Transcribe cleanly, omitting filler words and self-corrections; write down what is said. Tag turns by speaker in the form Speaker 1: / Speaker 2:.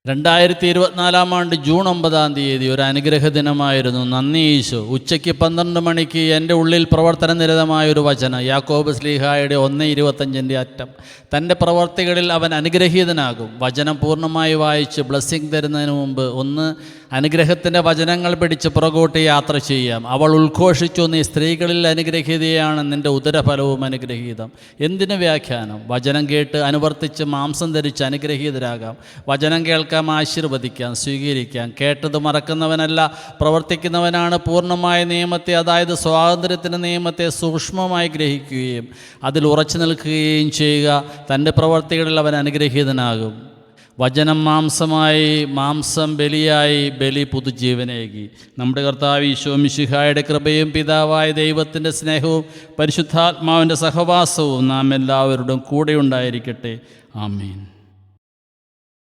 Speaker 1: 2024 June 9 ഒരു അനുഗ്രഹ ദിനമായിരുന്നു. നന്ദി ഈശോ. ഉച്ചയ്ക്ക് 12 മണിക്ക് എൻ്റെ ഉള്ളിൽ പ്രവർത്തനനിരതമായൊരു വചനം, യാക്കോബ് ശ്ലീഹായുടെ 1:25 അറ്റം. തൻ്റെ പ്രവർത്തികളിൽ അവൻ അനുഗ്രഹീതനാകും. വചനം പൂർണ്ണമായി വായിച്ച് ബ്ലെസ്സിങ് തരുന്നതിന് മുമ്പ് അനുഗ്രഹത്തിൻ്റെ വചനങ്ങൾ പിടിച്ച് പുറകോട്ട് യാത്ര ചെയ്യാം. അവൾ ഉദ്ഘോഷിച്ചു, നീ സ്ത്രീകളിൽ അനുഗ്രഹീതയാണ്, നിൻ്റെ ഉദരഫലവും അനുഗ്രഹീതം. എന്തിനു വ്യാഖ്യാനം? വചനം കേട്ട് അനുവർത്തിച്ച് മാംസം ധരിച്ച് അനുഗ്രഹീതരാകാം. വചനം കേൾക്കാം, ആശീർവദിക്കാം, സ്വീകരിക്കാം. കേട്ടത് മറക്കുന്നവനല്ല, പ്രവർത്തിക്കുന്നവനാണ്. പൂർണ്ണമായ നിയമത്തെ, അതായത് സ്വാതന്ത്ര്യത്തിൻ്റെ നിയമത്തെ സൂക്ഷ്മമായി ഗ്രഹിക്കുകയും അതിൽ ഉറച്ചു നിൽക്കുകയും ചെയ്യുക. തൻ്റെ പ്രവർത്തികളിൽ അവൻ അനുഗ്രഹീതനാകും. വചനം മാംസമായി, മാംസം ബലിയായി, ബലി പുതുജീവനേകി. നമ്മുടെ കർത്താവ് ഈശോ മിശിഹായുടെ കൃപയും പിതാവായ ദൈവത്തിൻ്റെ സ്നേഹവും പരിശുദ്ധാത്മാവിൻ്റെ സഹവാസവും നാം എല്ലാവരുടെയും കൂടെ ഉണ്ടായിരിക്കട്ടെ. ആമേൻ.